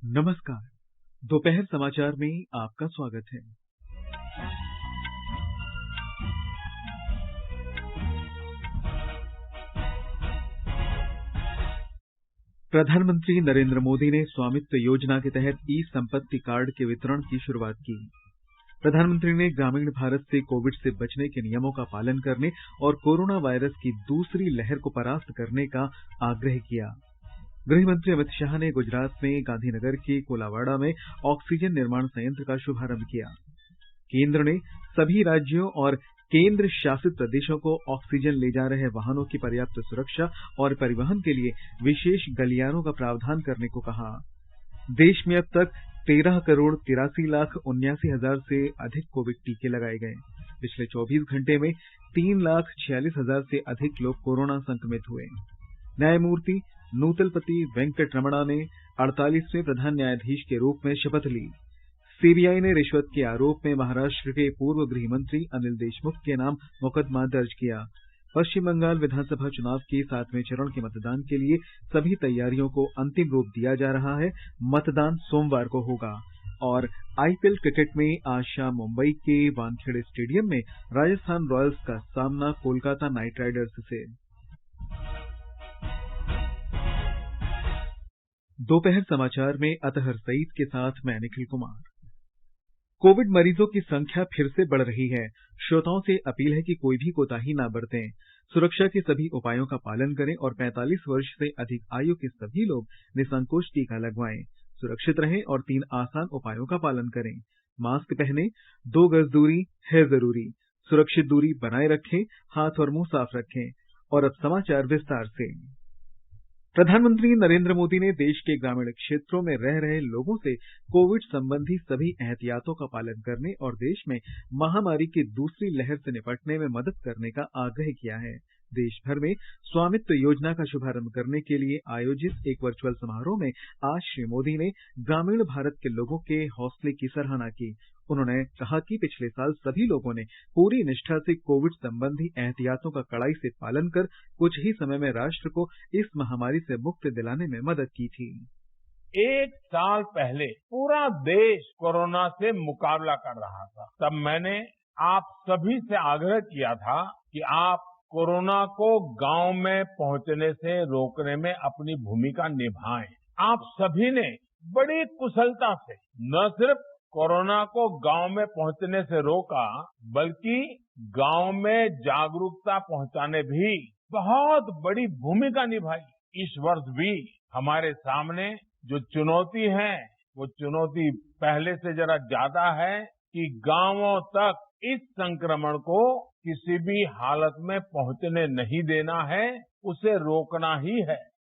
नमस्कार। दोपहर समाचार में आपका स्वागत है। प्रधानमंत्री नरेंद्र मोदी ने स्वामित्व योजना के तहत ई संपत्ति कार्ड के वितरण की शुरुआत की। प्रधानमंत्री ने ग्रामीण भारत से कोविड से बचने के नियमों का पालन करने और कोरोना वायरस की दूसरी लहर को परास्त करने का आग्रह किया। गृह मंत्री अमित शाह ने गुजरात में गांधीनगर के कोलावाड़ा में ऑक्सीजन निर्माण संयंत्र का शुभारंभ किया। केंद्र ने सभी राज्यों और केंद्र शासित प्रदेशों को ऑक्सीजन ले जा रहे वाहनों की पर्याप्त सुरक्षा और परिवहन के लिए विशेष गलियारों का प्रावधान करने को कहा। देश में अब तक 13,83,79,000 से अधिक कोविड टीके लगाए गए। पिछले 24 घंटे में 3,46,000 से अधिक लोग कोरोना संक्रमित हुए। न्यायमूर्ति नूतलपति वेंकट रमणा ने 48वें प्रधान न्यायाधीश के रूप में शपथ ली। सीबीआई ने रिश्वत के आरोप में महाराष्ट्र के पूर्व गृह मंत्री अनिल देशमुख के नाम मुकदमा दर्ज किया। पश्चिम बंगाल विधानसभा चुनाव के 7वें चरण के मतदान के लिए सभी तैयारियों को अंतिम रूप दिया जा रहा है। मतदान सोमवार को होगा। और आईपीएल क्रिकेट में आज शाम मुंबई के वानखेड़े स्टेडियम में राजस्थान रॉयल्स का सामना कोलकाता नाइट राइडर्स से। दोपहर समाचार में अतहर सईद के साथ मैं निखिल कुमार। कोविड मरीजों की संख्या फिर से बढ़ रही है। श्रोताओं से अपील है कि कोई भी कोताही न बरतें। सुरक्षा के सभी उपायों का पालन करें और 45 वर्ष से अधिक आयु के सभी लोग निसंकोच टीका लगवाएं। सुरक्षित रहें और 3 आसान उपायों का पालन करें। मास्क पहनें, 2 गज दूरी है जरूरी, सुरक्षित दूरी बनाए रखें, हाथ और मुंह साफ रखें। और अब समाचार विस्तार से। प्रधानमंत्री नरेंद्र मोदी ने देश के ग्रामीण क्षेत्रों में रह रहे लोगों से कोविड संबंधी सभी एहतियातों का पालन करने और देश में महामारी की दूसरी लहर से निपटने में मदद करने का आग्रह किया है। देश भर में स्वामित्व योजना का शुभारंभ करने के लिए आयोजित एक वर्चुअल समारोह में आज श्री मोदी ने ग्रामीण भारत के लोगों के हौसले की सराहना की। उन्होंने कहा कि पिछले साल सभी लोगों ने पूरी निष्ठा से कोविड संबंधी एहतियातों का कड़ाई से पालन कर कुछ ही समय में राष्ट्र को इस महामारी से मुक्ति दिलाने में मदद की थी। एक साल पहले पूरा देश कोरोना से मुकाबला कर रहा था। तब मैंने आप सभी से आग्रह किया था कि आप कोरोना को गांव में पहुंचने से रोकने में अपनी भूमिका निभाएं। आप सभी ने बड़ी कुशलता से न सिर्फ कोरोना को गांव में पहुंचने से रोका, बल्कि गांव में जागरूकता पहुंचाने भी बहुत बड़ी भूमिका निभाई। इस वर्ष भी हमारे सामने जो चुनौती है, वो चुनौती पहले से जरा ज्यादा है कि गांवों तक इस संक्रमण को किसी भी हालत में पहुंचने नहीं देना है, उसे रोकना ही है।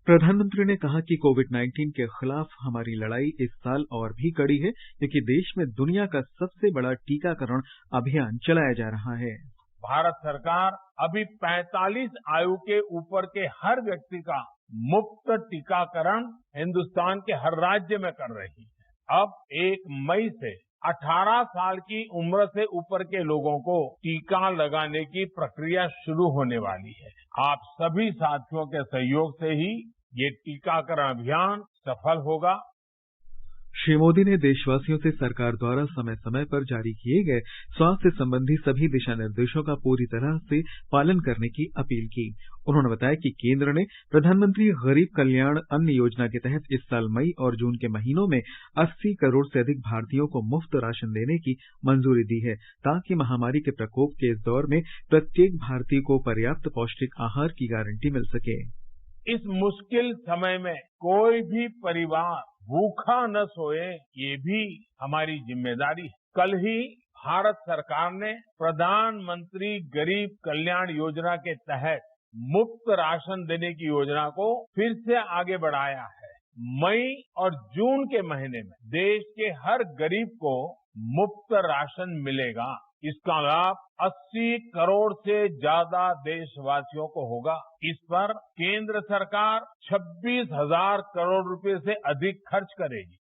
प्रधानमंत्री ने कहा कि कोविड-19 के खिलाफ हमारी लड़ाई इस साल और भी कड़ी है, क्योंकि देश में दुनिया का सबसे बड़ा टीकाकरण अभियान चलाया जा रहा है। भारत सरकार अभी 45 आयु के ऊपर के हर व्यक्ति का मुफ्त टीकाकरण हिंदुस्तान के हर राज्य में कर रही है। अब 1 मई से 18 साल की उम्र से ऊपर के लोगों को टीका लगाने की प्रक्रिया शुरू होने वाली है। आप सभी साथियों के सहयोग से ही ये टीकाकरण अभियान सफल होगा। श्री मोदी ने देशवासियों से सरकार द्वारा समय समय पर जारी किए गए स्वास्थ्य संबंधी सभी दिशा निर्देशों का पूरी तरह से पालन करने की अपील की। उन्होंने बताया कि केंद्र ने प्रधानमंत्री गरीब कल्याण अन्न योजना के तहत इस साल मई और जून के महीनों में 80 करोड़ से अधिक भारतीयों को मुफ्त राशन देने की मंजूरी दी है, ताकि महामारी के प्रकोप के इस दौर में प्रत्येक भारतीय को पर्याप्त पौष्टिक आहार की गारंटी मिल सके। इस मुश्किल समय में कोई भी परिवार भूखा न सोए, ये भी हमारी जिम्मेदारी है। कल ही भारत सरकार ने प्रधानमंत्री गरीब कल्याण योजना के तहत मुफ्त राशन देने की योजना को फिर से आगे बढ़ाया है। मई और जून के महीने में देश के हर गरीब को मुफ्त राशन मिलेगा। इसका लाभ 80 करोड़ से ज्यादा देशवासियों को होगा। इस पर केंद्र सरकार 26,000 करोड़ रुपए से अधिक खर्च करेगी।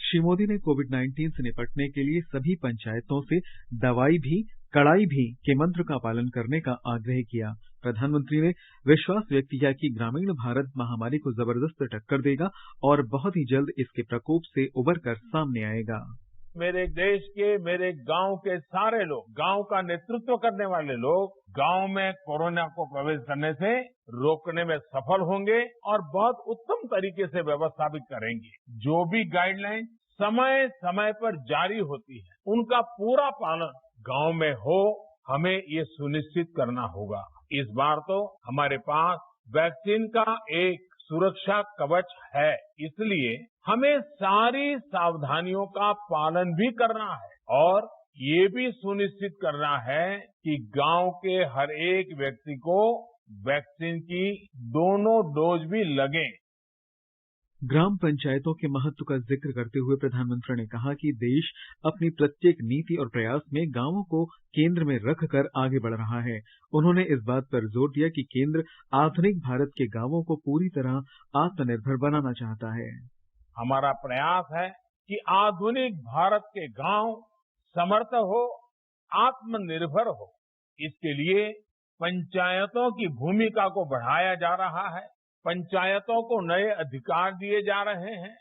श्री मोदी ने कोविड-19 से निपटने के लिए सभी पंचायतों से दवाई भी कड़ाई भी के मंत्र का पालन करने का आग्रह किया। प्रधानमंत्री ने विश्वास व्यक्त किया कि ग्रामीण भारत महामारी को जबरदस्त टक्कर देगा और बहुत ही जल्द इसके प्रकोप से उबर कर सामने आएगा। मेरे देश के, मेरे गांव के सारे लोग, गांव का नेतृत्व करने वाले लोग गांव में कोरोना को प्रवेश करने से रोकने में सफल होंगे और बहुत उत्तम तरीके से व्यवस्था भी करेंगे। जो भी गाइडलाइन समय समय पर जारी होती है, उनका पूरा पालन गांव में हो, हमें ये सुनिश्चित करना होगा। इस बार तो हमारे पास वैक्सीन का एक सुरक्षा कवच है, इसलिए हमें सारी सावधानियों का पालन भी करना है और ये भी सुनिश्चित करना है कि गांव के हर एक व्यक्ति को वैक्सीन की दोनों डोज भी लगें। ग्राम पंचायतों के महत्व का जिक्र करते हुए प्रधानमंत्री ने कहा कि देश अपनी प्रत्येक नीति और प्रयास में गांवों को केंद्र में रखकर आगे बढ़ रहा है। उन्होंने इस बात पर जोर दिया कि केंद्र आधुनिक भारत के गांवों को पूरी तरह आत्मनिर्भर बनाना चाहता है। हमारा प्रयास है कि आधुनिक भारत के गांव समर्थ हो, आत्मनिर्भर हो। इसके लिए पंचायतों की भूमिका को बढ़ाया जा रहा है, पंचायतों को नए अधिकार दिए जा रहे हैं,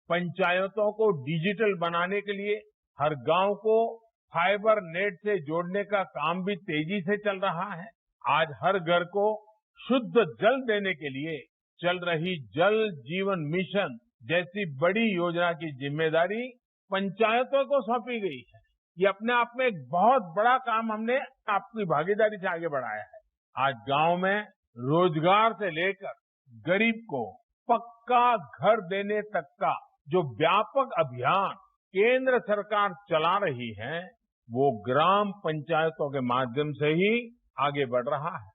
पंचायतों को डिजिटल बनाने के लिए हर गांव को फाइबर नेट से जोड़ने का काम भी तेजी से चल रहा है। आज हर घर को शुद्ध जल देने के लिए चल रही जल जीवन मिशन जैसी बड़ी योजना की जिम्मेदारी पंचायतों को सौंपी गई है। ये अपने आप में एक बहुत बड़ा काम हमने आपकी भागीदारी से आगे बढ़ाया है। आज गांव में रोजगार से लेकर गरीब को पक्का घर देने तक का जो व्यापक अभियान केंद्र सरकार चला रही है, वो ग्राम पंचायतों के माध्यम से ही आगे बढ़ रहा है।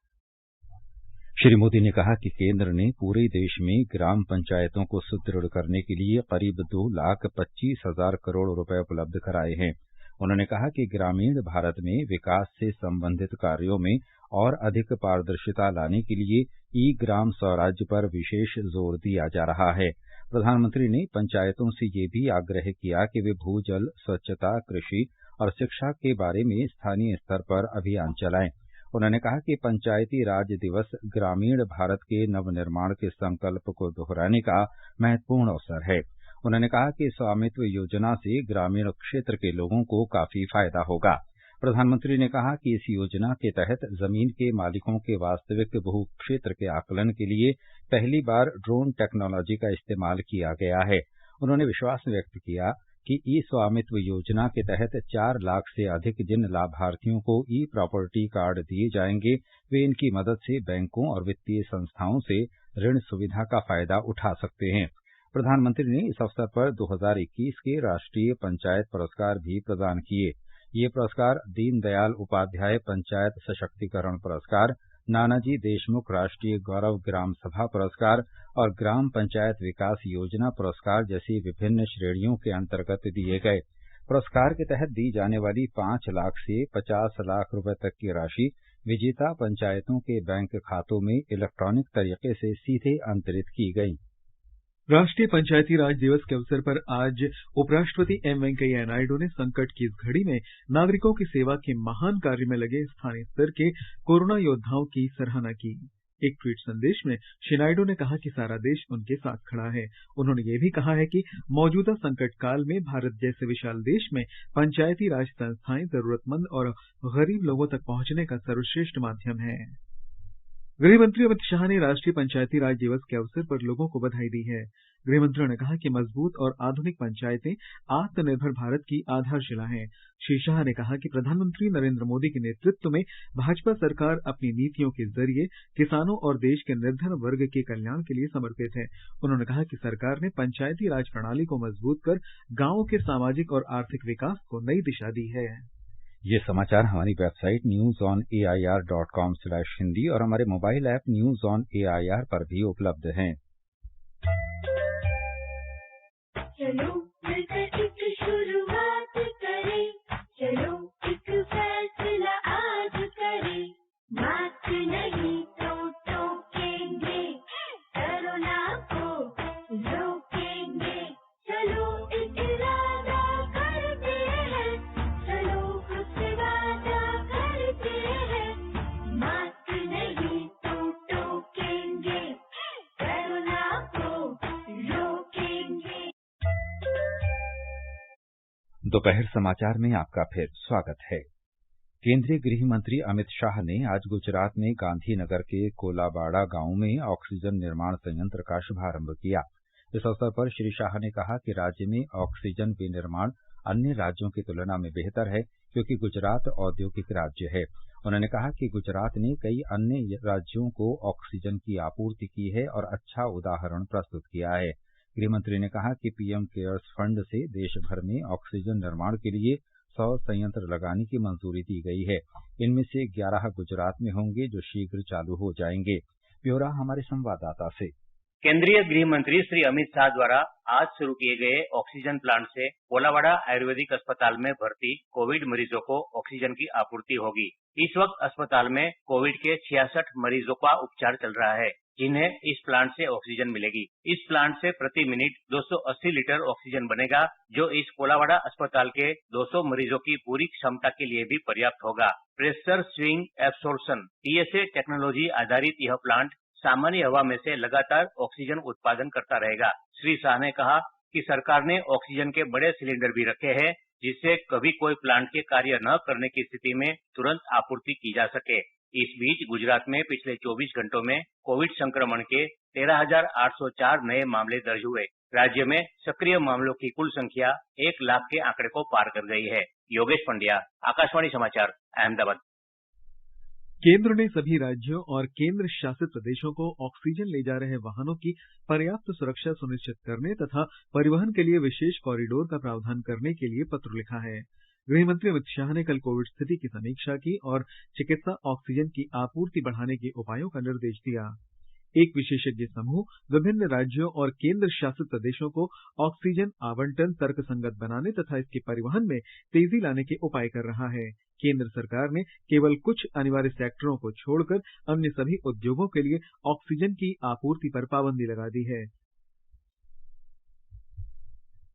श्री मोदी ने कहा कि केंद्र ने पूरे देश में ग्राम पंचायतों को सुदृढ़ करने के लिए करीब 2,25,000 करोड़ रुपए उपलब्ध कराए हैं। उन्होंने कहा कि ग्रामीण भारत में विकास से संबंधित कार्यों में और अधिक पारदर्शिता लाने के लिए ई ग्राम स्वराज्य पर विशेष जोर दिया जा रहा है। प्रधानमंत्री ने पंचायतों से ये भी आग्रह किया कि वे भूजल, स्वच्छता, कृषि और शिक्षा के बारे में स्थानीय स्तर पर अभियान चलाएं। उन्होंने कहा कि पंचायती राज दिवस ग्रामीण भारत के नवनिर्माण के संकल्प को दोहराने का महत्वपूर्ण अवसर है। उन्होंने कहा कि स्वामित्व योजना से ग्रामीण क्षेत्र के लोगों को काफी फायदा होगा। प्रधानमंत्री ने कहा कि इस योजना के तहत जमीन के मालिकों के वास्तविक भू क्षेत्र के आकलन के लिए पहली बार ड्रोन टेक्नोलॉजी का इस्तेमाल किया गया है। उन्होंने विश्वास व्यक्त किया कि ई स्वामित्व योजना के तहत 4 लाख से अधिक जिन लाभार्थियों को ई प्रॉपर्टी कार्ड दिए जाएंगे, वे इनकी मदद से बैंकों और वित्तीय संस्थाओं से ऋण सुविधा का फायदा उठा सकते हैं। प्रधानमंत्री ने इस अवसर पर 2021 के राष्ट्रीय पंचायत पुरस्कार भी प्रदान किए। ये पुरस्कार दीनदयाल उपाध्याय पंचायत सशक्तिकरण पुरस्कार, नानाजी देशमुख राष्ट्रीय गौरव ग्राम सभा पुरस्कार और ग्राम पंचायत विकास योजना पुरस्कार जैसी विभिन्न श्रेणियों के अंतर्गत दिए गए। पुरस्कार के तहत दी जाने वाली 5 लाख से 50 लाख रुपए तक की राशि विजेता पंचायतों के बैंक खातों में इलेक्ट्रॉनिक तरीके से सीधे अंतरित की गई। राष्ट्रीय पंचायती राज दिवस के अवसर पर आज उपराष्ट्रपति एम वेंकैया नायडू ने संकट की इस घड़ी में नागरिकों की सेवा के महान कार्य में लगे स्थानीय स्तर के कोरोना योद्धाओं की सराहना की। एक ट्वीट संदेश में श्री नायडू ने कहा कि सारा देश उनके साथ खड़ा है। उन्होंने ये भी कहा है कि मौजूदा संकट काल में भारत जैसे विशाल देश में पंचायती राज संस्थाएं जरूरतमंद और गरीब लोगों तक पहुंचने का सर्वश्रेष्ठ माध्यम है। गृहमंत्री अमित शाह ने राष्ट्रीय पंचायती राज दिवस के अवसर पर लोगों को बधाई दी है। गृहमंत्री ने कहा कि मजबूत और आधुनिक पंचायतें आत्मनिर्भर भारत की आधारशिला हैं। श्री शाह ने कहा कि प्रधानमंत्री नरेंद्र मोदी के नेतृत्व में भाजपा सरकार अपनी नीतियों के जरिए किसानों और देश के निर्धन वर्ग के कल्याण के लिए समर्पित है। उन्होंने कहा कि सरकार ने पंचायती राज प्रणाली को मजबूत कर गांवों के सामाजिक और आर्थिक विकास को नई दिशा दी है। ये समाचार हमारी वेबसाइट newsonair.com/hindi और हमारे mobile app news on AIR पर भी उपलब्ध हैं। चलो मिलकर एक शुरुआत करें, चलो एक फैसला आज करें, मास्क नहीं तो टोकेंगे, कोरोना को रोकेंगे, चलो एक इरादा करते हैं, चलो खुद से वादा करते हैं, मास्क नहीं दोपहर समाचार में आपका फिर स्वागत है। केंद्रीय गृह मंत्री अमित शाह ने आज गुजरात में गांधीनगर के कोलाबाड़ा गांव में ऑक्सीजन निर्माण संयंत्र का शुभारंभ किया। इस अवसर पर श्री शाह ने कहा कि राज्य में ऑक्सीजन विनिर्माण अन्य राज्यों की तुलना में बेहतर है, क्योंकि गुजरात औद्योगिक राज्य है। उन्होंने कहा कि गुजरात ने कई अन्य राज्यों को ऑक्सीजन की आपूर्ति की है और अच्छा उदाहरण प्रस्तुत किया है। गृहमंत्री ने कहा कि पीएम केयर्स फंड से देश भर में ऑक्सीजन निर्माण के लिए 100 संयंत्र लगाने की मंजूरी दी गई है। इनमें से 11 गुजरात में होंगे, जो शीघ्र चालू हो जाएंगे। ब्यौरा हमारे संवाददाता से। केंद्रीय गृह मंत्री श्री अमित शाह द्वारा आज शुरू किए गए ऑक्सीजन प्लांट से कोलाबाड़ा आयुर्वेदिक अस्पताल में भर्ती कोविड मरीजों को ऑक्सीजन की आपूर्ति होगी। इस वक्त अस्पताल में कोविड के 66 मरीजों का उपचार चल रहा है, जिन्हें इस प्लांट से ऑक्सीजन मिलेगी। इस प्लांट से प्रति मिनट 280 लीटर ऑक्सीजन बनेगा, जो इस कोलाबाड़ा अस्पताल के 200 मरीजों की पूरी क्षमता के लिए भी पर्याप्त होगा। Pressure swing absorption PSA technology आधारित यह प्लांट सामान्य हवा में से लगातार ऑक्सीजन उत्पादन करता रहेगा। श्री शाह ने कहा कि सरकार ने ऑक्सीजन के बड़े सिलेंडर भी रखे हैं, जिससे कभी कोई प्लांट के कार्य न करने की स्थिति में तुरंत आपूर्ति की जा सके। इस बीच गुजरात में पिछले 24 घंटों में कोविड संक्रमण के 13,804 नए मामले दर्ज हुए। राज्य में सक्रिय मामलों की कुल संख्या 1 लाख के आंकड़े को पार कर गई है। योगेश पंड्या, आकाशवाणी समाचार, अहमदाबाद। केंद्र ने सभी राज्यों और केंद्र शासित प्रदेशों को ऑक्सीजन ले जा रहे वाहनों की पर्याप्त सुरक्षा सुनिश्चित करने तथा परिवहन के लिए विशेष कॉरिडोर का प्रावधान करने के लिए पत्र लिखा है। गृहमंत्री अमित शाह ने कल कोविड स्थिति की समीक्षा की और चिकित्सा ऑक्सीजन की आपूर्ति बढ़ाने के उपायों का निर्देश दिया। एक विशेषज्ञ समूह विभिन्न राज्यों और केंद्र शासित प्रदेशों को ऑक्सीजन आवंटन तर्कसंगत बनाने तथा इसके परिवहन में तेजी लाने के उपाय कर रहा है। केंद्र सरकार ने केवल कुछ अनिवार्य सेक्टरों को छोड़कर अन्य सभी उद्योगों के लिए ऑक्सीजन की आपूर्ति पर पाबंदी लगा दी है।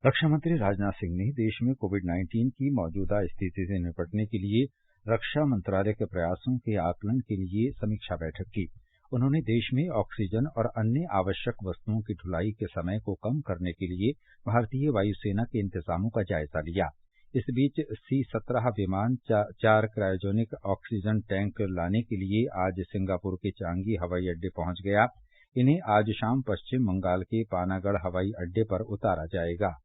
रक्षा मंत्री राजनाथ सिंह ने देश में कोविड-19 की मौजूदा स्थिति से निपटने के लिए रक्षा मंत्रालय के प्रयासों के आकलन के लिए समीक्षा बैठक की। उन्होंने देश में ऑक्सीजन और अन्य आवश्यक वस्तुओं की ढुलाई के समय को कम करने के लिए भारतीय वायुसेना के इंतजामों का जायजा लिया। इस बीच C-17 विमान 4 क्रायोजेनिक ऑक्सीजन टैंक लाने के लिए आज सिंगापुर के चांगी हवाई अड्डे पहुंच गया। इन्हें आज शाम पश्चिम बंगाल के पानागढ़ हवाई अड्डे पर उतारा जाएगा।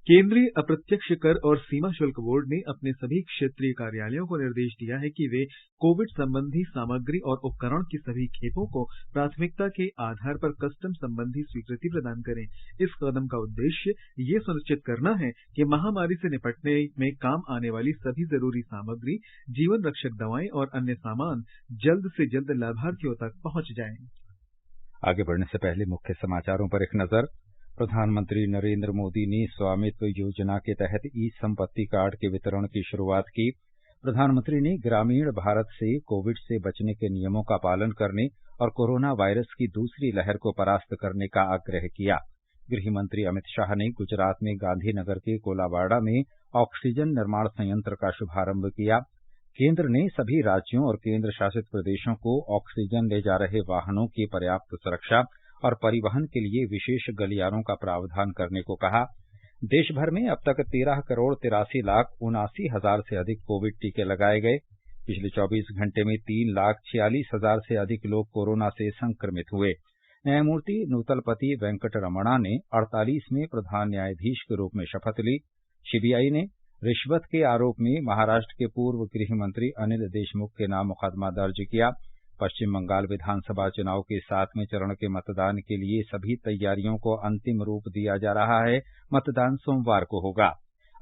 केंद्रीय अप्रत्यक्ष कर और सीमा शुल्क बोर्ड ने अपने सभी क्षेत्रीय कार्यालयों को निर्देश दिया है कि वे कोविड संबंधी सामग्री और उपकरण की सभी खेपों को प्राथमिकता के आधार पर कस्टम संबंधी स्वीकृति प्रदान करें। इस कदम का उद्देश्य ये सुनिश्चित करना है कि महामारी से निपटने में काम आने वाली सभी जरूरी सामग्री, जीवन रक्षक दवाएं और अन्य सामान जल्द से जल्द लाभार्थियों तक पहुंच जाएं। आगे बढ़ने से पहले मुख्य समाचारों पर एक नजर। प्रधानमंत्री नरेंद्र मोदी ने स्वामित्व योजना के तहत ई संपत्ति कार्ड के वितरण की शुरुआत की। प्रधानमंत्री ने ग्रामीण भारत से कोविड से बचने के नियमों का पालन करने और कोरोना वायरस की दूसरी लहर को परास्त करने का आग्रह किया। गृह मंत्री अमित शाह ने गुजरात में गांधीनगर के कोलाबाड़ा में ऑक्सीजन निर्माण संयंत्र का शुभारंभ किया। केंद्र ने सभी राज्यों और केंद्र शासित प्रदेशों को ऑक्सीजन ले जा रहे वाहनों की पर्याप्त सुरक्षा और परिवहन के लिए विशेष गलियारों का प्रावधान करने को कहा। देश भर में अब तक 13,83,79,000 से अधिक कोविड टीके लगाए गए। पिछले 24 घंटे में 3,46,000 से अधिक लोग कोरोना से संक्रमित हुए। न्यायमूर्ति नूतलपति वेंकटरमणा ने 48वें प्रधान न्यायाधीश के रूप में शपथ ली। सीबीआई ने रिश्वत के आरोप में महाराष्ट्र के पूर्व गृह मंत्री अनिल देशमुख के नाम मुकदमा दर्ज किया। पश्चिम बंगाल विधानसभा चुनाव के 7वें चरण के मतदान के लिए सभी तैयारियों को अंतिम रूप दिया जा रहा है। मतदान सोमवार को होगा।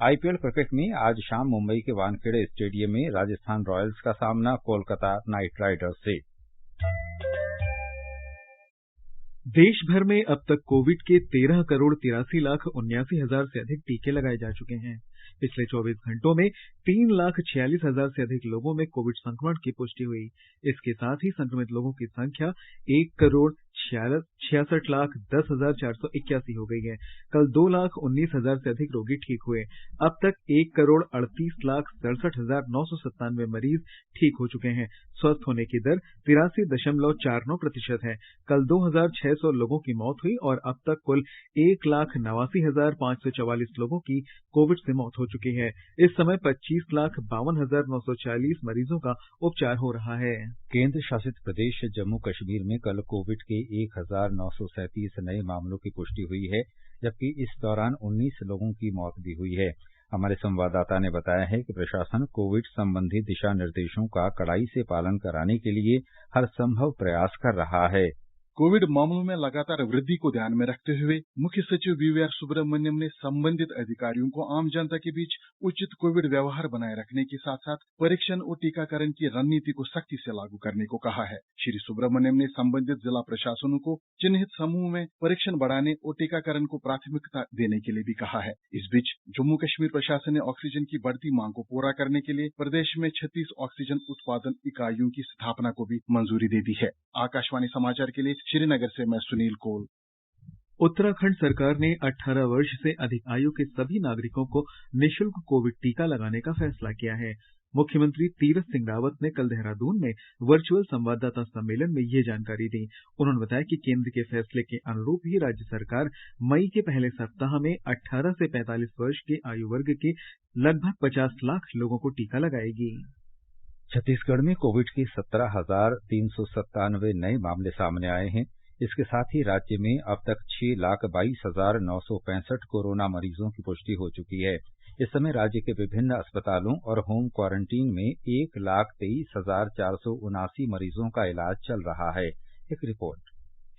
आईपीएल क्रिकेट में आज शाम मुंबई के वानखेड़े स्टेडियम में राजस्थान रॉयल्स का सामना कोलकाता नाइट राइडर्स से। देश भर में अब तक कोविड के 13,83,79,000 से अधिक टीके लगाए जा चुके हैं। पिछले 24 घंटों में 3,46,000 से अधिक लोगों में कोविड संक्रमण की पुष्टि हुई। इसके साथ ही संक्रमित लोगों की संख्या 66,10,481 हो गई है। कल 2,19,000 से अधिक रोगी ठीक हुए। अब तक 1,38,67,997 मरीज ठीक हो चुके हैं। स्वस्थ होने की दर 83.49% है। कल 2,600 लोगों की मौत हुई और अब तक कुल 1,89,544 लोगों की कोविड से मौत हो चुकी है। इस समय 25,52,940 मरीजों का उपचार हो रहा है। केंद्र शासित प्रदेश जम्मू कश्मीर में कल कोविड के 1,937 नए मामलों की पुष्टि हुई है, जबकि इस दौरान 19 लोगों की मौत भी हुई है। हमारे संवाददाता ने बताया है कि प्रशासन कोविड संबंधी दिशा निर्देशों का कड़ाई से पालन कराने के लिए हर संभव प्रयास कर रहा है। कोविड मामलों में लगातार वृद्धि को ध्यान में रखते हुए मुख्य सचिव BVR सुब्रमण्यम ने संबंधित अधिकारियों को आम जनता के बीच उचित कोविड व्यवहार बनाए रखने के साथ साथ परीक्षण और टीकाकरण की रणनीति को सख्ती से लागू करने को कहा है। श्री सुब्रमण्यम ने संबंधित जिला प्रशासनों को चिन्हित समूह में परीक्षण बढ़ाने और टीकाकरण को प्राथमिकता देने के लिए भी कहा है। इस बीच जम्मू कश्मीर प्रशासन ने ऑक्सीजन की बढ़ती मांग को पूरा करने के लिए प्रदेश में 36 ऑक्सीजन उत्पादन इकाइयों की स्थापना को भी मंजूरी दे दी है। आकाशवाणी समाचार के लिए श्रीनगर से मैं सुनील कौल। उत्तराखंड सरकार ने 18 वर्ष से अधिक आयु के सभी नागरिकों को निःशुल्क कोविड टीका लगाने का फैसला किया है। मुख्यमंत्री तीरथ सिंह रावत ने कल देहरादून में वर्चुअल संवाददाता सम्मेलन में ये जानकारी दी। उन्होंने बताया कि केंद्र के फैसले के अनुरूप ही राज्य सरकार मई के पहले सप्ताह में 18 से 45 वर्ष के आयु वर्ग के लगभग 50 लाख लोगों को टीका लगाएगी। छत्तीसगढ़ में कोविड के 17,397 नए मामले सामने आए हैं। इसके साथ ही राज्य में अब तक 6,22,965 कोरोना मरीजों की पुष्टि हो चुकी है। इस समय राज्य के विभिन्न अस्पतालों और होम क्वारंटीन में 1,23,479 मरीजों का इलाज चल रहा है। एक रिपोर्ट।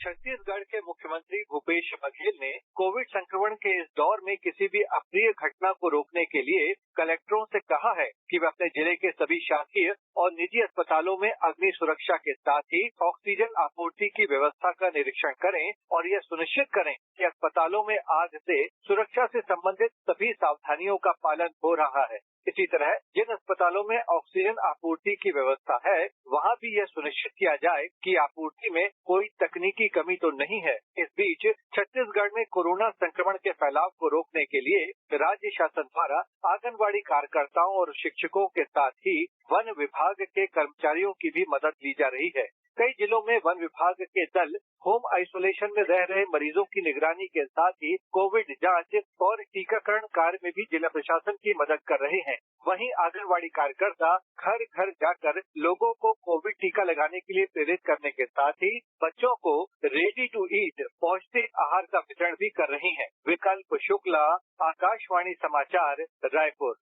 छत्तीसगढ़ के मुख्यमंत्री भूपेश बघेल ने कोविड संक्रमण के इस दौर में किसी भी अप्रिय घटना को रोकने के लिए कलेक्टरों से कहा है कि वे अपने जिले के सभी शासकीय और निजी अस्पतालों में अग्नि सुरक्षा के साथ ही ऑक्सीजन आपूर्ति की व्यवस्था का निरीक्षण करें और यह सुनिश्चित करें कि अस्पतालों में आग से सुरक्षा से संबंधित सभी सावधानियों का पालन हो रहा है। इसी तरह जिन अस्पतालों में ऑक्सीजन आपूर्ति की व्यवस्था है वहां भी यह सुनिश्चित किया जाए कि आपूर्ति में कोई तकनीकी कमी तो नहीं है। इस बीच छत्तीसगढ़ में कोरोना संक्रमण के फैलाव को रोकने के लिए राज्य शासन द्वारा आंगनबाड़ी कार्यकर्ताओं और शिक्षकों के साथ ही वन विभाग के कर्मचारियों की भी मदद ली जा रही है। कई जिलों में वन विभाग के दल होम आइसोलेशन में रह रहे मरीजों की निगरानी के साथ ही कोविड जांच और टीकाकरण कार्य में भी जिला प्रशासन की मदद कर रहे हैं। वहीं आंगनबाड़ी कार्यकर्ता घर घर जाकर लोगों को कोविड टीका लगाने के लिए प्रेरित करने के साथ ही बच्चों को रेडी टू ईट पौष्टिक आहार का वितरण भी कर रही हैं। विकल्प शुक्ला, आकाशवाणी समाचार, रायपुर।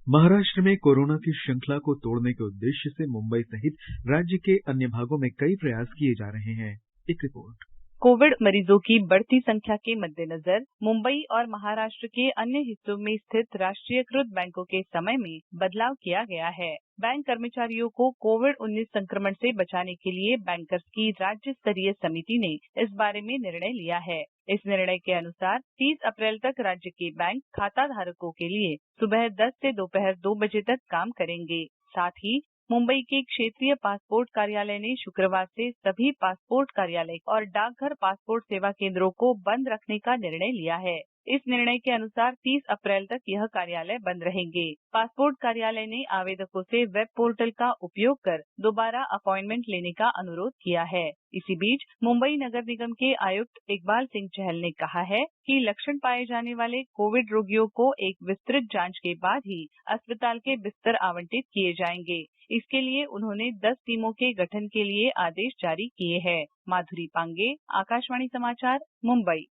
महाराष्ट्र में कोरोना की श्रृंखला को तोड़ने के उद्देश्य से मुंबई सहित राज्य के अन्य भागों में कई प्रयास किए जा रहे हैं। एक रिपोर्ट। कोविड मरीजों की बढ़ती संख्या के मद्देनजर मुंबई और महाराष्ट्र के अन्य हिस्सों में स्थित राष्ट्रीयकृत बैंकों के समय में बदलाव किया गया है। बैंक कर्मचारियों को कोविड-19 संक्रमण से बचाने के लिए बैंकर्स की राज्य स्तरीय समिति ने इस बारे में निर्णय लिया है। इस निर्णय के अनुसार 30 अप्रैल तक राज्य के बैंक खाता धारकों के लिए सुबह 10 से दोपहर 2 बजे तक काम करेंगे। साथ ही मुंबई के क्षेत्रीय पासपोर्ट कार्यालय ने शुक्रवार से सभी पासपोर्ट कार्यालय और डाकघर पासपोर्ट सेवा केंद्रों को बंद रखने का निर्णय लिया है। इस निर्णय के अनुसार 30 अप्रैल तक यह कार्यालय बंद रहेंगे। पासपोर्ट कार्यालय ने आवेदकों से वेब पोर्टल का उपयोग कर दोबारा अपॉइंटमेंट लेने का अनुरोध किया है। इसी बीच मुंबई नगर निगम के आयुक्त इकबाल सिंह चहल ने कहा है कि लक्षण पाए जाने वाले कोविड रोगियों को एक विस्तृत जांच के बाद ही अस्पताल के बिस्तर आवंटित किए जाएंगे। इसके लिए उन्होंने 10 टीमों के गठन के लिए आदेश जारी किए हैं। माधुरी पांगे, आकाशवाणी समाचार, मुंबई।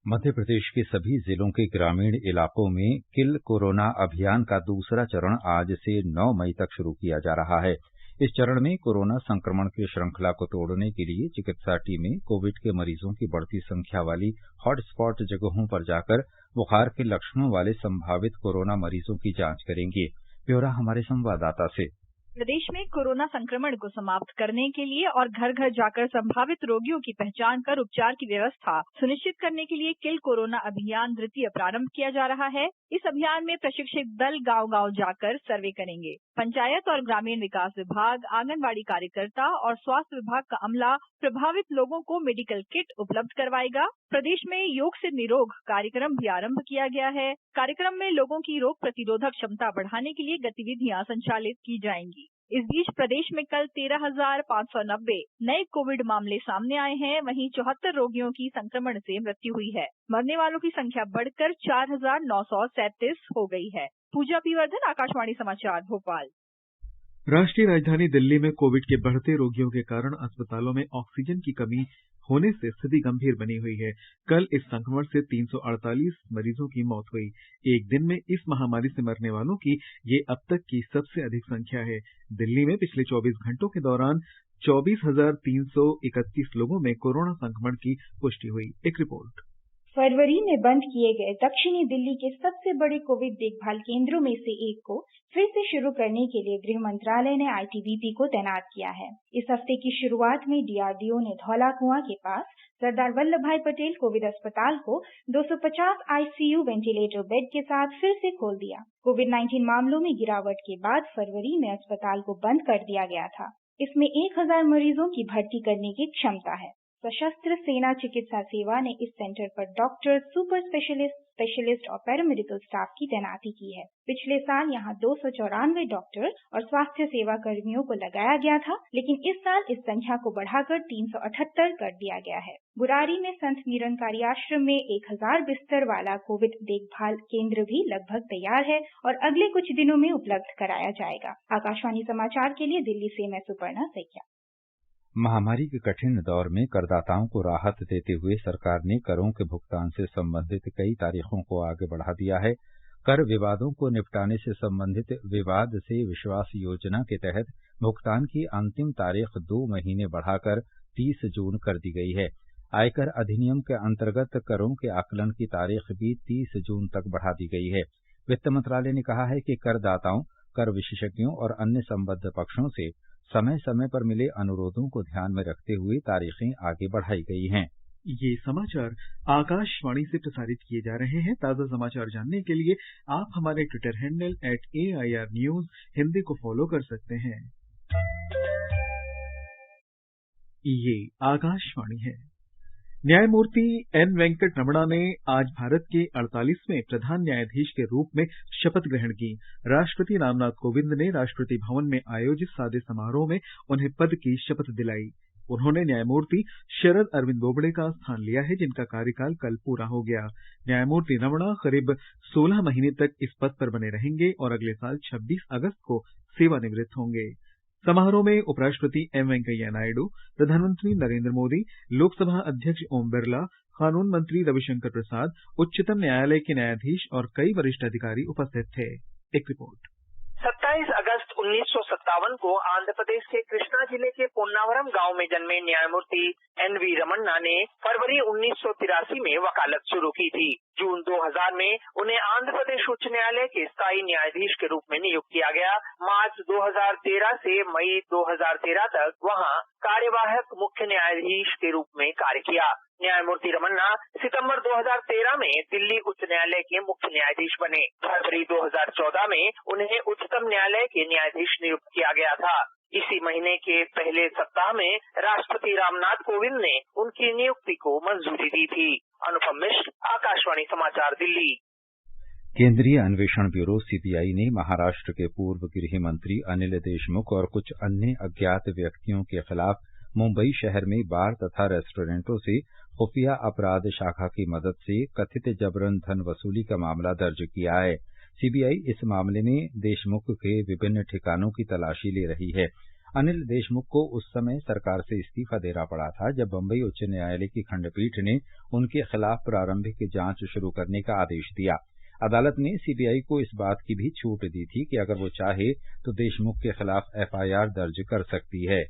मध्य प्रदेश के सभी जिलों के ग्रामीण इलाकों में किल कोरोना अभियान का दूसरा चरण आज से 9 मई तक शुरू किया जा रहा है। इस चरण में कोरोना संक्रमण की श्रृंखला को तोड़ने के लिए चिकित्सा टीमें कोविड के मरीजों की बढ़ती संख्या वाली हॉटस्पॉट जगहों पर जाकर बुखार के लक्षणों वाले संभावित कोरोना मरीजों की जांच करेंगी। ब्यौरा हमारे संवाददाता से। प्रदेश में कोरोना संक्रमण को समाप्त करने के लिए और घर घर जाकर संभावित रोगियों की पहचान कर उपचार की व्यवस्था सुनिश्चित करने के लिए किल कोरोना अभियान द्वितीय प्रारंभ किया जा रहा है। इस अभियान में प्रशिक्षित दल गांव-गांव जाकर सर्वे करेंगे। पंचायत और ग्रामीण विकास विभाग, आंगनबाड़ी कार्यकर्ता और स्वास्थ्य विभाग का अमला प्रभावित लोगों को मेडिकल किट उपलब्ध करवाएगा। प्रदेश में योग से निरोग कार्यक्रम भी आरंभ किया गया है। कार्यक्रम में लोगों की रोग प्रतिरोधक क्षमता बढ़ाने के लिए गतिविधियां संचालित की जाएंगी। इस बीच प्रदेश में कल 13,590 नए कोविड मामले सामने आए हैं। वहीं 74 रोगियों की संक्रमण से मृत्यु हुई है। मरने वालों की संख्या बढ़कर 4,937 हो गई है। पूजा पीवर्धन, आकाशवाणी समाचार, भोपाल। राष्ट्रीय राजधानी दिल्ली में कोविड के बढ़ते रोगियों के कारण अस्पतालों में ऑक्सीजन की कमी होने से स्थिति गंभीर बनी हुई है। कल इस संक्रमण से 348 मरीजों की मौत हुई। एक दिन में इस महामारी से मरने वालों की ये अब तक की सबसे अधिक संख्या है। दिल्ली में पिछले 24 घंटों के दौरान 24,331 लोगों में कोरोना संक्रमण की पुष्टि हुई। एक रिपोर्ट। फरवरी में बंद किए गए दक्षिणी दिल्ली के सबसे बड़े कोविड देखभाल केंद्रों में से एक को फिर से शुरू करने के लिए गृह मंत्रालय ने आईटीबीपी को तैनात किया है। इस हफ्ते की शुरुआत में डीआरडीओ ने धौला कुआं के पास सरदार वल्लभ भाई पटेल कोविड अस्पताल को 250 आईसीयू वेंटिलेटर बेड के साथ फिर से खोल दिया। कोविड-19 मामलों में गिरावट के बाद फरवरी में अस्पताल को बंद कर दिया गया था। इसमें 1000 मरीजों की भर्ती करने की क्षमता है। सशस्त्र सेना चिकित्सा सेवा ने इस सेंटर पर डॉक्टर, सुपर स्पेशलिस्ट और पैरामेडिकल स्टाफ की तैनाती की है। पिछले साल यहाँ 294 डॉक्टर और स्वास्थ्य सेवा कर्मियों को लगाया गया था, लेकिन इस साल इस संख्या को बढ़ाकर 378 कर दिया गया है। बुरारी में संत निरंकारी आश्रम में 1000 बिस्तर वाला कोविड देखभाल केंद्र भी लगभग तैयार है और अगले कुछ दिनों में उपलब्ध कराया जाएगा। आकाशवाणी समाचार के लिए दिल्ली से मैं सुपर्णा सैकिया। महामारी के कठिन दौर में करदाताओं को राहत देते हुए सरकार ने करों के भुगतान से संबंधित कई तारीखों को आगे बढ़ा दिया है। कर विवादों को निपटाने से संबंधित विवाद से विश्वास योजना के तहत भुगतान की अंतिम तारीख 2 महीने बढ़ाकर 30 जून कर दी गई है। आयकर अधिनियम के अंतर्गत करों के आकलन की तारीख भी 30 जून तक बढ़ा दी गई है। वित्त मंत्रालय ने कहा है कि करदाताओं, कर विशेषज्ञों और अन्य संबद्ध पक्षों से समय समय पर मिले अनुरोधों को ध्यान में रखते हुए तारीखें आगे बढ़ाई गई हैं। ये समाचार आकाशवाणी से प्रसारित किए जा रहे हैं। ताज़ा समाचार जानने के लिए आप हमारे Twitter handle @AIR News Hindi को फॉलो कर सकते हैं। ये आकाशवाणी है। न्यायमूर्ति एन वेंकट रमणा ने आज भारत के 48वें प्रधान न्यायाधीश के रूप में शपथ ग्रहण की। राष्ट्रपति रामनाथ कोविंद ने राष्ट्रपति भवन में आयोजित सादे समारोह में उन्हें पद की शपथ दिलाई। उन्होंने न्यायमूर्ति शरद अरविंद बोबड़े का स्थान लिया है, जिनका कार्यकाल कल पूरा हो गया। न्यायमूर्ति रमणा करीब 16 महीने तक इस पद पर बने रहेंगे और अगले साल 26 अगस्त को सेवानिवृत्त होंगे। समारोह में उपराष्ट्रपति एम वेंकैया नायडू, प्रधानमंत्री नरेंद्र मोदी, लोकसभा अध्यक्ष ओम बिरला, कानून मंत्री रविशंकर प्रसाद, उच्चतम न्यायालय के न्यायाधीश और कई वरिष्ठ अधिकारी उपस्थित थे। एक रिपोर्ट। 27 अगस्त 1957 को आंध्र प्रदेश के कृष्णा जिले के पोन्नावरम गांव में जन्मे न्यायमूर्ति एन.वी. रमन्ना ने फरवरी 1983 में वकालत शुरू की थी। जून 2000 में उन्हें आंध्र प्रदेश उच्च न्यायालय के स्थायी न्यायाधीश के रूप में नियुक्त किया गया। मार्च 2013 से मई 2013 तक वहां कार्यवाहक मुख्य न्यायाधीश के रूप में कार्य किया। न्यायमूर्ति रमन्ना सितंबर 2013 में दिल्ली उच्च न्यायालय के मुख्य न्यायाधीश बने। फरवरी 2014 में उन्हें उच्चतम न्यायालय के न्यायाधीश नियुक्त किया गया था। इसी महीने के पहले सप्ताह में राष्ट्रपति रामनाथ कोविंद ने उनकी नियुक्ति को मंजूरी दी थी। अनुपम मिश्र, आकाशवाणी समाचार, दिल्ली। केंद्रीय अन्वेषण ब्यूरो सीबीआई ने महाराष्ट्र के पूर्व गृह मंत्री अनिल देशमुख और कुछ अन्य अज्ञात व्यक्तियों के खिलाफ मुंबई शहर में बार तथा रेस्टोरेंटों से खुफिया अपराध शाखा की मदद से कथित जबरन धन वसूली का मामला दर्ज किया है। सीबीआई इस मामले में देशमुख के विभिन्न ठिकानों की तलाशी ले रही है। अनिल देशमुख को उस समय सरकार से इस्तीफा देना पड़ा था जब बंबई उच्च न्यायालय की खंडपीठ ने उनके खिलाफ प्रारंभिक जांच शुरू करने का आदेश दिया। अदालत ने सीबीआई को इस बात की भी छूट दी थी कि अगर वो चाहे तो देशमुख के खिलाफ एफआईआर दर्ज कर सकती है।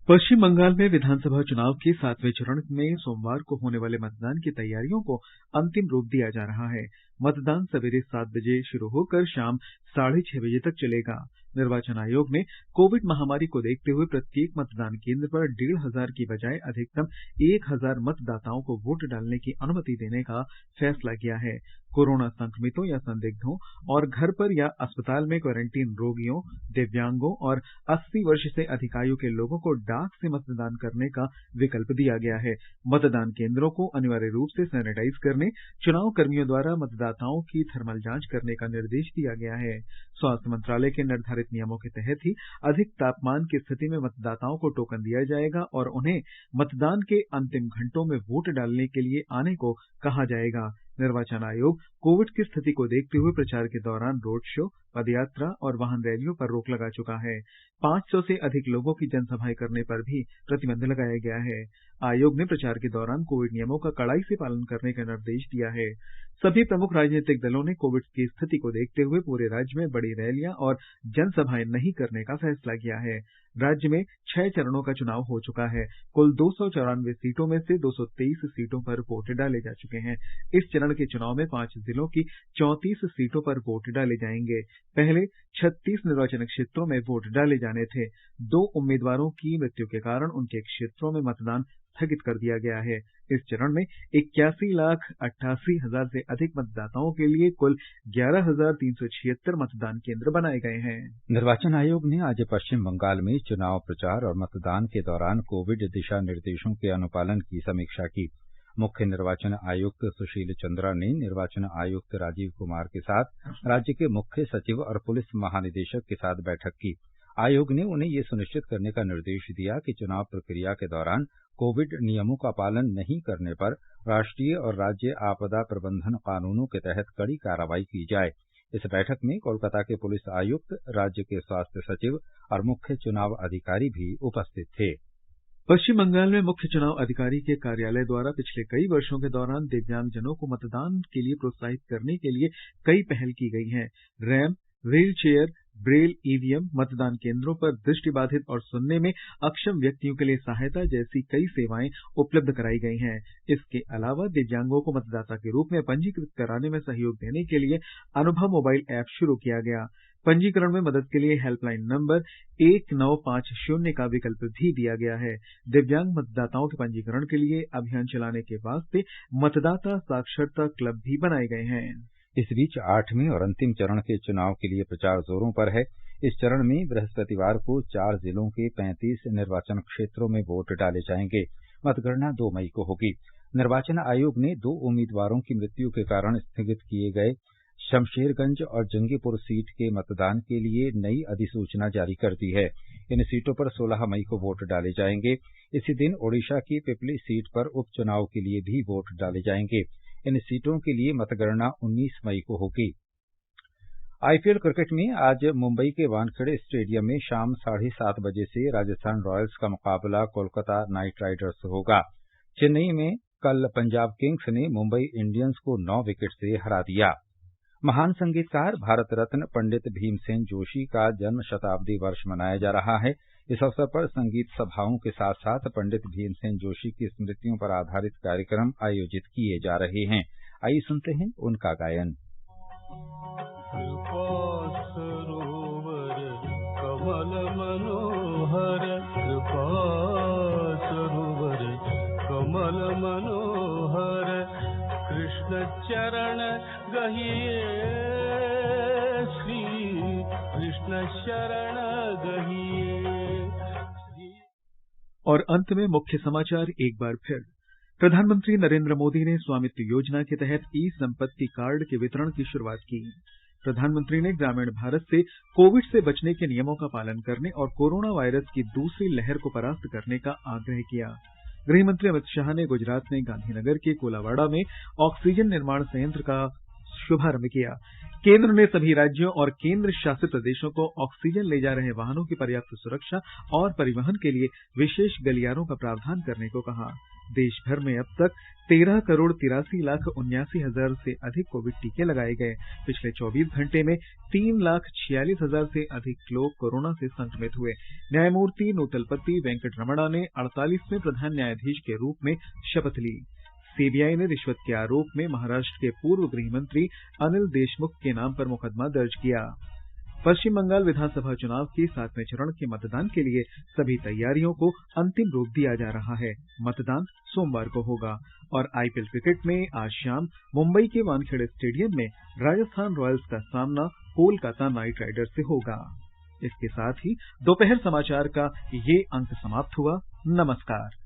पश्चिम बंगाल में विधानसभा चुनाव के 7वें चरण में सोमवार को होने वाले मतदान की तैयारियों को अंतिम रूप दिया जा रहा है। मतदान सवेरे 7 बजे शुरू होकर शाम 6:30 बजे तक चलेगा। निर्वाचन आयोग ने कोविड महामारी को देखते हुए प्रत्येक मतदान केंद्र पर 1,500 की बजाय अधिकतम 1,000 मतदाताओं को वोट डालने की अनुमति देने का फैसला किया है। कोरोना संक्रमितों या संदिग्धों और घर पर या अस्पताल में क्वारंटीन रोगियों, दिव्यांगों और 80 वर्ष से अधिक आयु के लोगों को डाक से मतदान करने का विकल्प दिया गया है। मतदान केंद्रों को अनिवार्य रूप से सैनिटाइज करने, चुनाव कर्मियों द्वारा मतदाताओं की थर्मल जांच करने का निर्देश दिया गया है। स्वास्थ्य मंत्रालय के निर्धारित नियमों के तहत ही अधिक तापमान की स्थिति में मतदाताओं को टोकन दिया जाएगा और उन्हें मतदान के अंतिम घंटों में वोट डालने के लिए आने को कहा जाएगा। निर्वाचन आयोग कोविड की स्थिति को देखते हुए प्रचार के दौरान रोड शो, पदयात्रा और वाहन रैलियों पर रोक लगा चुका है। 500 से अधिक लोगों की जनसभाएं करने पर भी प्रतिबंध लगाया गया है। आयोग ने प्रचार के दौरान कोविड नियमों का कड़ाई से पालन करने का निर्देश दिया है। सभी प्रमुख राजनीतिक दलों ने कोविड की स्थिति को देखते हुए पूरे राज्य में बड़ी रैलियां और जनसभाएं नहीं करने का फैसला किया है। राज्य में 6 चरणों का चुनाव हो चुका है। कुल 294 सीटों में से 223 सीटों पर वोट डाले जा चुके हैं। इस चरण के चुनाव में 5 जिलों की 34 सीटों पर वोट डाले जाएंगे। पहले 36 निर्वाचन क्षेत्रों में वोट डाले जाने थे। 2 उम्मीदवारों की मृत्यु के कारण उनके क्षेत्रों में मतदान स्थगित कर दिया गया है। इस चरण में 81,88,000 से अधिक मतदाताओं के लिए कुल 11,376 मतदान केंद्र बनाए गए हैं। निर्वाचन आयोग ने आज पश्चिम बंगाल में चुनाव प्रचार और मतदान के दौरान कोविड दिशा निर्देशों के अनुपालन की समीक्षा की। मुख्य निर्वाचन आयुक्त सुशील चंद्रा ने निर्वाचन आयुक्त राजीव कुमार के साथ राज्य के मुख्य सचिव और पुलिस महानिदेशक के साथ बैठक की। आयोग ने उन्हें ये सुनिश्चित करने का निर्देश दिया कि चुनाव प्रक्रिया के दौरान कोविड नियमों का पालन नहीं करने पर राष्ट्रीय और राज्य आपदा प्रबंधन कानूनों के तहत कड़ी कार्रवाई की जाए। इस बैठक में कोलकाता के पुलिस आयुक्त, राज्य के स्वास्थ्य सचिव और मुख्य चुनाव अधिकारी भी उपस्थित थे। पश्चिम बंगाल में मुख्य चुनाव अधिकारी के कार्यालय द्वारा पिछले कई वर्षों के दौरान दिव्यांगजनों को मतदान के लिए प्रोत्साहित करने के लिए कई पहल की गई हैं। Ramp, wheel chair, Braille EVM, मतदान केंद्रों पर दृष्टिबाधित और सुनने में अक्षम व्यक्तियों के लिए सहायता जैसी कई सेवाएं उपलब्ध कराई गई हैं। इसके अलावा दिव्यांगों को मतदाता के रूप में पंजीकृत कराने में सहयोग देने के लिए अनुभव मोबाइल ऐप शुरू किया गया। पंजीकरण में मदद के लिए हेल्पलाइन नंबर 1950 का विकल्प भी दिया गया है। दिव्यांग मतदाताओं के पंजीकरण के लिए अभियान चलाने के वास्ते मतदाता साक्षरता क्लब भी बनाए गए हैं। इस बीच 8वें और अंतिम चरण के चुनाव के लिए प्रचार जोरों पर है। इस चरण में बृहस्पतिवार को 4 जिलों के 35 निर्वाचन क्षेत्रों में वोट डाले जाएंगे। मतगणना 2 मई को होगी। निर्वाचन आयोग ने 2 उम्मीदवारों की मृत्यु के कारण स्थगित किए गए शमशेरगंज और जंगीपुर सीट के मतदान के लिए नई अधिसूचना जारी कर दी है। इन सीटों पर 16 मई को वोट डाले जाएंगे। इसी दिन ओडिशा की पिपली सीट पर उपचुनाव के लिए भी वोट डाले जाएंगे। इन सीटों के लिए मतगणना 19 मई को होगी। आईपीएल क्रिकेट में आज मुंबई के वानखेड़े स्टेडियम में शाम 7:30 बजे से राजस्थान रॉयल्स का मुकाबला कोलकाता नाइट राइडर्स से होगा। चेन्नई में कल पंजाब किंग्स ने मुंबई इंडियंस को 9 विकेट से हरा दिया। महान संगीतकार भारत रत्न पंडित भीमसेन जोशी का जन्म शताब्दी वर्ष मनाया जा रहा है। इस अवसर पर संगीत सभाओं के साथ साथ पंडित भीमसेन जोशी की स्मृतियों पर आधारित कार्यक्रम आयोजित किए जा रहे हैं। आइए सुनते हैं उनका गायन। कमल मनोहर कृपा सरोवर कमल मनोहर कृष्ण चरण गहिए श्री कृष्ण शरण गहिए। और अंत में मुख्य समाचार एक बार फिर। प्रधानमंत्री नरेंद्र मोदी ने स्वामित्व योजना के तहत ई संपत्ति कार्ड के वितरण की शुरुआत की। प्रधानमंत्री ने ग्रामीण भारत से कोविड से बचने के नियमों का पालन करने और कोरोना वायरस की दूसरी लहर को परास्त करने का आग्रह किया। गृह मंत्री अमित शाह ने गुजरात में गांधीनगर के कोलावाड़ा में ऑक्सीजन निर्माण संयंत्र का शुभारंभ किया। केंद्र ने सभी राज्यों और केंद्र शासित प्रदेशों को ऑक्सीजन ले जा रहे वाहनों की पर्याप्त सुरक्षा और परिवहन के लिए विशेष गलियारों का प्रावधान करने को कहा। देश भर में अब तक 13,83,79,000 से अधिक कोविड टीके लगाए गए। पिछले 24 घंटे में 3,46,000 से अधिक लोग कोरोना से संक्रमित हुए। न्यायमूर्ति नूतलपति वेंकट रमणा ने 48वें प्रधान न्यायाधीश के रूप में शपथ ली। सीबीआई ने रिश्वत के आरोप में महाराष्ट्र के पूर्व गृह मंत्री अनिल देशमुख के नाम पर मुकदमा दर्ज किया। पश्चिम बंगाल विधानसभा चुनाव के 7वें चरण के मतदान के लिए सभी तैयारियों को अंतिम रूप दिया जा रहा है। मतदान सोमवार को होगा और आईपीएल क्रिकेट में आज शाम मुंबई के वानखेड़े स्टेडियम में राजस्थान रॉयल्स का सामना कोलकाता नाइट राइडर्स से होगा। इसके साथ ही दोपहर समाचार का ये अंक समाप्त हुआ। नमस्कार।